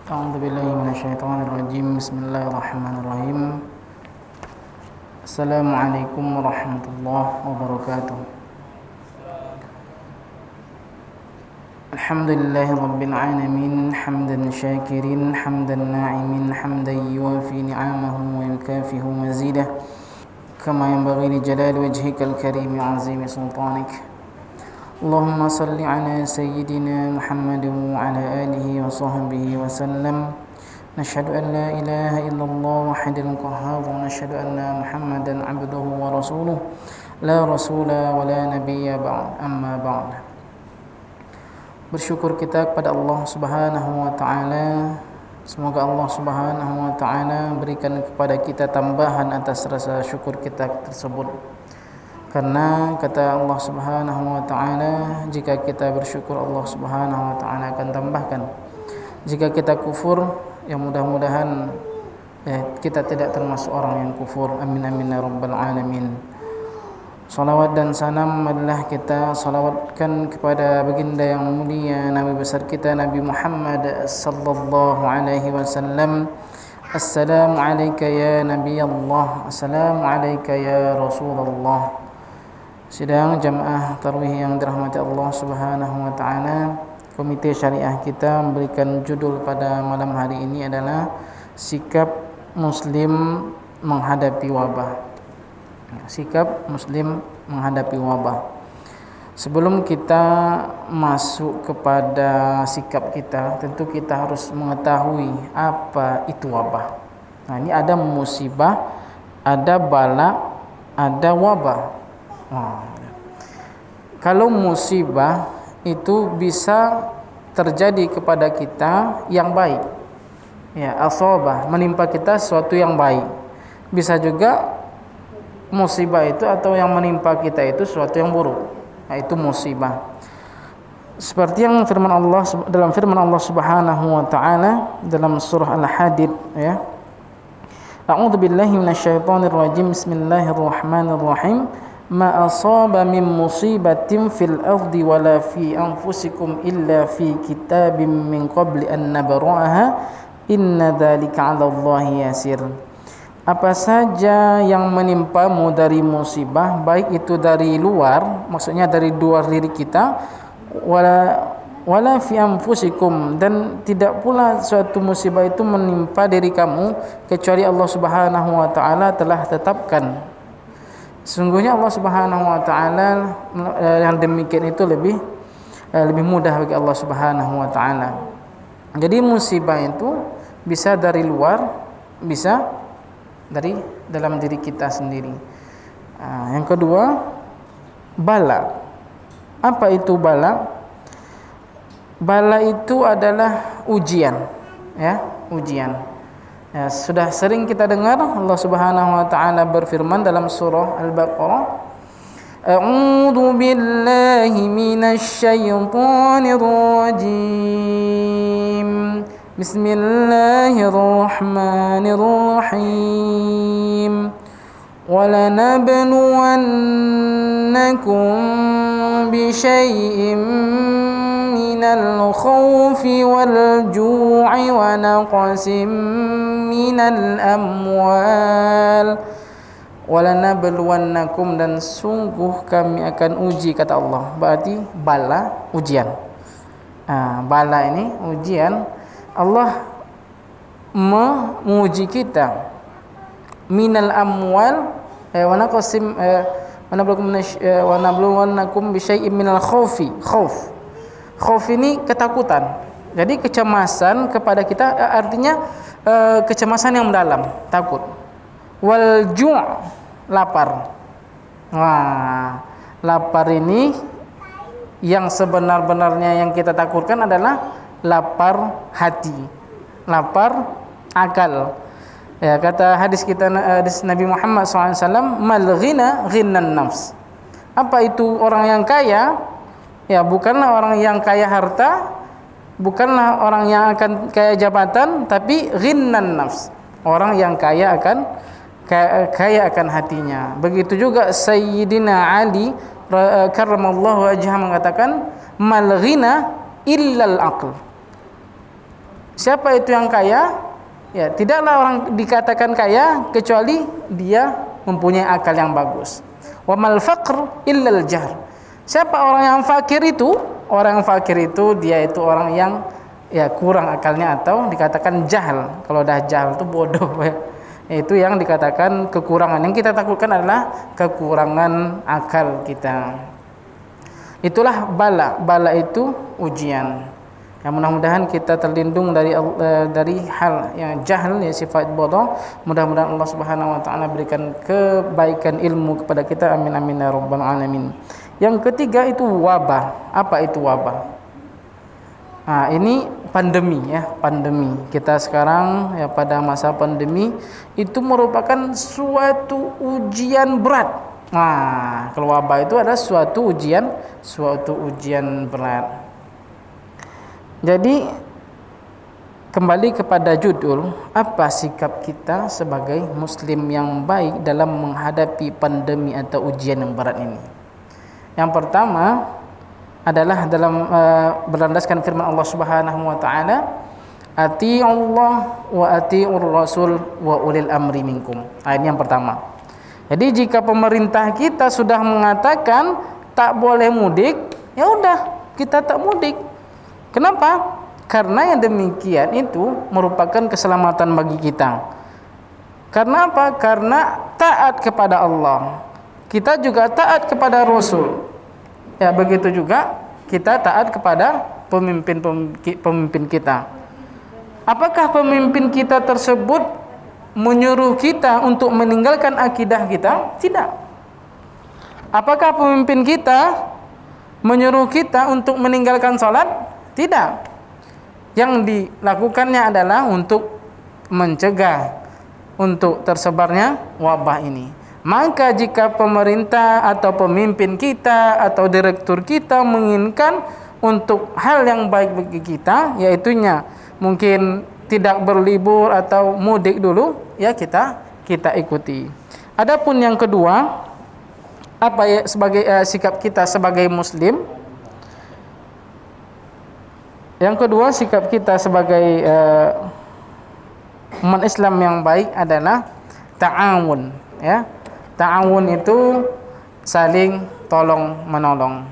أعوذ بالله من الشيطان الرجيم بسم الله الرحمن الرحيم السلام عليكم ورحمة الله وبركاته الحمد لله رب العالمين حمدا شاكرين حمدا ناعمين حمدا يوافي نعمه ويكافئ مزيده كما ينبغي لجلال وجهك الكريم وعظيم سلطانك اللهم صل على سيدنا محمد وعلى آله وصحبه وسلم نشهد أن لا إله إلا الله وحده القهار ونشهد أن محمدا عبده ورسوله لا رسول ولا نبي بعد أما بعد. Bersyukur kita kepada Allah Subhanahu wa taala. Semoga Allah Subhanahu wa taala berikan kepada kita tambahan atas rasa syukur kita tersebut. Karena kata Allah Subhanahu wa taala, jika kita bersyukur Allah Subhanahu wa taala akan tambahkan. Jika kita kufur, ya mudah-mudahan kita tidak termasuk orang yang kufur. Amin amin ya rabbal alamin. Salawat dan salam adalah kita salawatkan kepada baginda yang mulia, Nabi besar kita Nabi Muhammad sallallahu alaihi wasallam. Assalamu alayka ya Nabi Allah, assalamu alayka ya Rasulullah. Sidang jamaah tarawih yang dirahmati Allah Subhanahu wa taala, komite syariah kita memberikan judul pada malam hari ini adalah sikap muslim menghadapi wabah. Sikap muslim menghadapi wabah. Sebelum kita masuk kepada sikap kita, tentu kita harus mengetahui apa itu wabah. Nah, ini ada musibah, ada bala, ada wabah. Kalau musibah itu bisa terjadi kepada kita yang baik, ya asabah, menimpa kita sesuatu yang baik. Bisa juga musibah itu atau yang menimpa kita itu sesuatu yang buruk, yaitu musibah. Seperti yang firman Allah dalam firman Allah Subhanahu wa taala dalam surah Al-Hadid, ya. A'udzu billahi minasyaitonir rajim. Bismillahirrahmanirrahim. Ma asaba min musibatin fil ardi wala fi anfusikum illa fi kitabim min qabli an nabra'aha inna dzalika 'ala Allahi yasir. Apa saja yang menimpamu dari musibah, baik itu dari luar, maksudnya dari luar diri kita, wala fi anfusikum, dan tidak pula suatu musibah itu menimpa diri kamu kecuali Allah Subhanahu wa taala telah tetapkan. Sungguhnya Allah Subhanahu wa taala yang demikian itu lebih mudah bagi Allah Subhanahu wa taala. Jadi musibah itu bisa dari luar, bisa dari dalam diri kita sendiri. Yang kedua, bala. Apa itu bala? Bala itu adalah ujian, ya, ujian. Ya, sudah sering kita dengar Allah Subhanahu wa taala berfirman dalam surah Al-Baqarah, A'udzu billahi minasy syaithanir rajim. Bismillahirrahmanirrahim. وَلَنَبْلُوَنَّكُمْ بِشَيْءٍ مِنَ الْخَوْفِ وَالْجُوعِ وَنَقْصٍ مِنَ الْأَمْوَالِ وَلَنَبْلُوَنَّكُمْ, dan sungguh kami akan uji, kata Allah. Berarti bala, ujian. Bala ini ujian. Allah menguji kita. Minal amwal wa naqsim wa nabluwannakum bisyai'in minal khaufi. Khauf ini ketakutan. Jadi kecemasan kepada kita, artinya kecemasan yang mendalam, takut. Wal ju', lapar. Wah, lapar ini yang sebenar-benarnya yang kita takutkan adalah lapar hati, lapar akal. Ya, kata hadis kita, hadis Nabi Muhammad SAW, mal ghina ghinnan nafs. Apa itu orang yang kaya? Ya, bukanlah orang yang kaya harta, bukanlah orang yang akan kaya jabatan, tapi ghinnan nafs, orang yang kaya akan hatinya. Begitu juga Sayyidina Ali karramallahu wajhah mengatakan, mal ghina illal aql. Siapa itu yang kaya? Ya, tidaklah orang dikatakan kaya kecuali dia mempunyai akal yang bagus. Wa mal faqr illal jahl. Siapa orang yang fakir itu? Orang yang fakir itu dia itu orang yang ya kurang akalnya atau dikatakan jahil. Kalau dah jahil itu bodoh ya. Itu yang dikatakan kekurangan. Yang kita takutkan adalah kekurangan akal kita. Itulah bala. Bala itu ujian. Ya, mudah-mudahan kita terlindung dari hal yang jahil, ya sifat bodoh. Mudah-mudahan Allah Subhanahu wa taala berikan kebaikan ilmu kepada kita. Amin amin ya rabbal alamin. Yang ketiga itu wabah. Apa itu wabah? Nah, ini pandemi ya, pandemi. Kita sekarang ya pada masa pandemi itu merupakan suatu ujian berat. Nah, kalau wabah itu adalah suatu ujian berat. Jadi kembali kepada judul, apa sikap kita sebagai muslim yang baik dalam menghadapi pandemi atau ujian yang berat ini? Yang pertama adalah dalam berlandaskan firman Allah Subhanahu wa taala, atii'ullah wa atii'ur rasul wa ulil amri minkum. Ini yang pertama. Jadi jika pemerintah kita sudah mengatakan tak boleh mudik, ya udah, kita tak mudik. Kenapa? Karena yang demikian itu merupakan keselamatan bagi kita. Karena apa? Karena taat kepada Allah. Kita juga taat kepada Rasul. Ya, begitu juga kita taat kepada pemimpin kita. Apakah pemimpin kita tersebut menyuruh kita untuk meninggalkan akidah kita? Tidak. Apakah pemimpin kita menyuruh kita untuk meninggalkan salat? Tidak. Yang dilakukannya adalah untuk mencegah untuk tersebarnya wabah ini. Maka jika pemerintah atau pemimpin kita atau direktur kita menginginkan untuk hal yang baik bagi kita, yaitunya mungkin tidak berlibur atau mudik dulu, ya kita ikuti. Adapun yang kedua, apa ya sebagai sikap kita sebagai muslim? Yang kedua, sikap kita sebagai umat Islam yang baik adalah ta'awun, ya. Ta'awun itu saling tolong menolong.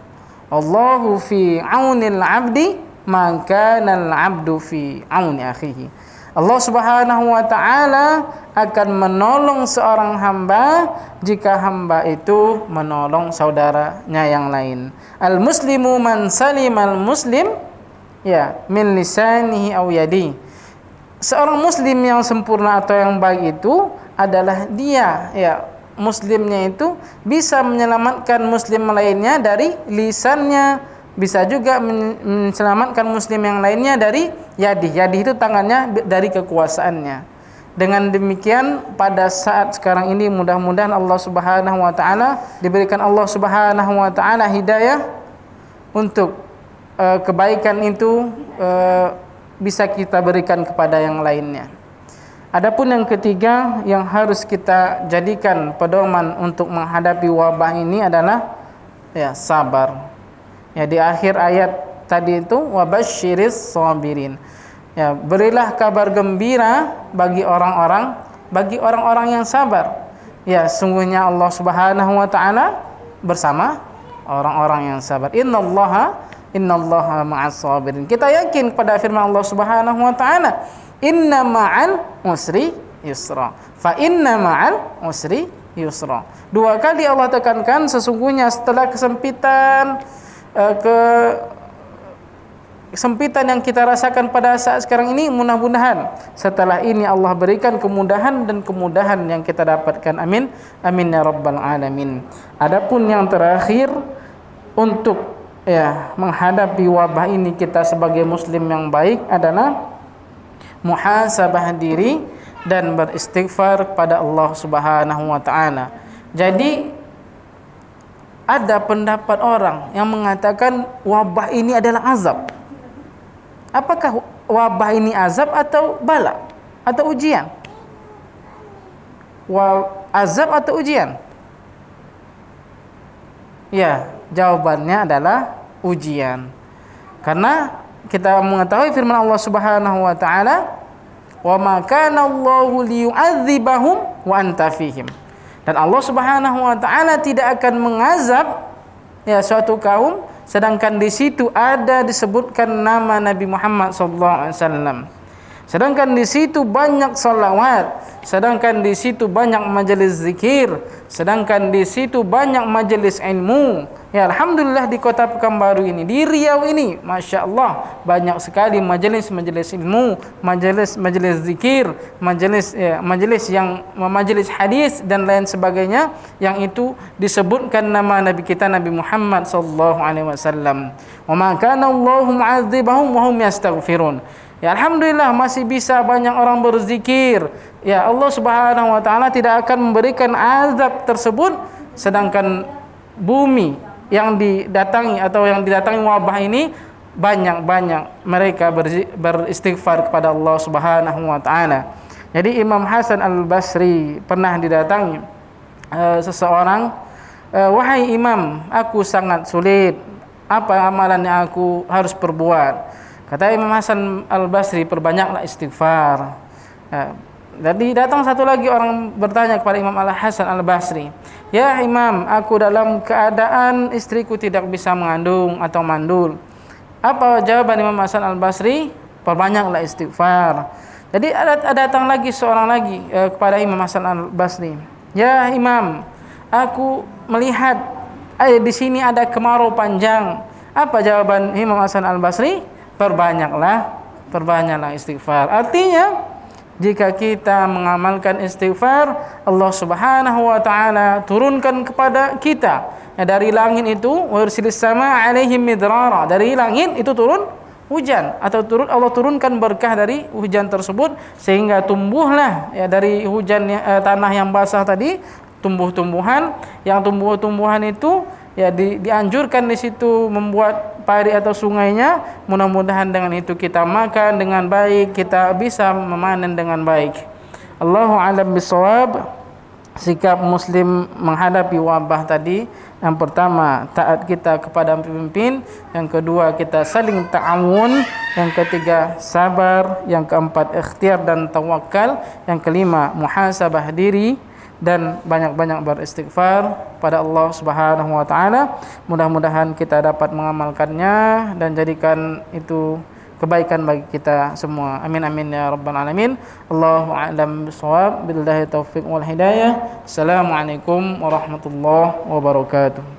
Allahu fi aunil 'abdi ma kana al-'abdu fi auni akhihi. Allah Subhanahu wa taala akan menolong seorang hamba jika hamba itu menolong saudaranya yang lain. Al-muslimu man salimal muslim ya min lisanihi aw yadi. Seorang muslim yang sempurna atau yang baik itu adalah dia, ya, muslimnya itu bisa menyelamatkan muslim lainnya dari lisannya, bisa juga menyelamatkan muslim yang lainnya dari yadi. Yadi itu tangannya, dari kekuasaannya. Dengan demikian pada saat sekarang ini mudah-mudahan Allah Subhanahu wa taala diberikan Allah Subhanahu wa taala hidayah untuk kebaikan itu bisa kita berikan kepada yang lainnya. Adapun yang ketiga yang harus kita jadikan pedoman untuk menghadapi wabah ini adalah ya sabar. Ya, di akhir ayat tadi itu wabasyiris sabirin. Ya, berilah kabar gembira bagi orang-orang yang sabar. Ya, sungguhnya Allah Subhanahu wa taala bersama orang-orang yang sabar. Innallaha ma'as sabirin. Kita yakin pada firman Allah Subhanahu wa taala, inna ma'al usri yusra. Fa inna ma'al usri yusra. Dua kali Allah tekankan sesungguhnya setelah kesempitan yang kita rasakan pada saat sekarang ini, mudah-mudahan setelah ini Allah berikan kemudahan dan kemudahan yang kita dapatkan. Amin. Amin ya rabbal alamin. Adapun yang terakhir untuk menghadapi wabah ini kita sebagai muslim yang baik adalah muhasabah diri dan beristighfar kepada Allah Subhanahu wa taala. Jadi ada pendapat orang yang mengatakan wabah ini adalah azab. Apakah wabah ini azab atau bala atau ujian? Azab atau ujian? Ya, jawabannya adalah ujian. Karena kita mengetahui firman Allah Subhanahu wa taala, "Wa ma kana Allahu liyu'adzibahum wa anta fihim." Dan Allah Subhanahu wa taala tidak akan mengazab ya suatu kaum sedangkan di situ ada disebutkan nama Nabi Muhammad sallallahu alaihi wasallam. Sedangkan di situ banyak salawat, sedangkan di situ banyak majelis zikir, sedangkan di situ banyak majelis ilmu. Ya, alhamdulillah di Kota Pekanbaru ini, di Riau ini, Masya Allah, banyak sekali majelis-majelis ilmu, majelis zikir, majelis hadis dan lain sebagainya yang itu disebutkan nama Nabi kita Nabi Muhammad sallallahu alaihi wasallam. Wa ma kana Allahu mu'adzibahum wa hum yastaghfirun. Ya, alhamdulillah masih bisa banyak orang berzikir. Ya, Allah Subhanahu wa taala tidak akan memberikan azab tersebut sedangkan bumi yang didatangi atau yang didatangi wabah ini banyak mereka beristighfar kepada Allah Subhanahu wa taala. Jadi Imam Hasan Al-Basri pernah didatangi seseorang, "Wahai Imam, aku sangat sulit. Apa amalan yang aku harus perbuat?" Kata Imam Hasan Al-Basri, "Perbanyaklah istighfar." Jadi datang satu lagi orang bertanya kepada Imam Hasan Al-Basri, "Ya Imam, aku dalam keadaan istriku tidak bisa mengandung atau mandul." Apa jawaban Imam Hasan Al-Basri? "Perbanyaklah istighfar." Jadi ada datang lagi seorang lagi kepada Imam Hasan Al-Basri, "Ya Imam, aku melihat di sini ada kemarau panjang." Apa jawaban Imam Hasan Al-Basri? Perbanyaklah istighfar. Artinya jika kita mengamalkan istighfar, Allah Subhanahu wa taala turunkan kepada kita dari langit itu, wa yursilis samaa 'alaihim midrara. Dari langit itu turun hujan atau Allah turunkan berkah dari hujan tersebut sehingga tumbuhlah dari hujan tanah yang basah tadi tumbuh-tumbuhan, yang tumbuh-tumbuhan itu dianjurkan di situ membuat padi atau sungainya. Mudah-mudahan dengan itu kita makan dengan baik, kita bisa memanen dengan baik. Allahu a'lam bishawab. Sikap muslim menghadapi wabah tadi, yang pertama taat kita kepada pemimpin, yang kedua kita saling ta'awun, yang ketiga sabar, yang keempat ikhtiar dan tawakal, yang kelima muhasabah diri dan banyak-banyak beristighfar pada Allah Subhanahu wa taala. Mudah-mudahan kita dapat mengamalkannya dan jadikan itu kebaikan bagi kita semua. Amin amin ya rabbal alamin. Allahu a'lam bishawab. Billahi taufiq wal hidayah. Assalamualaikum warahmatullahi wabarakatuh.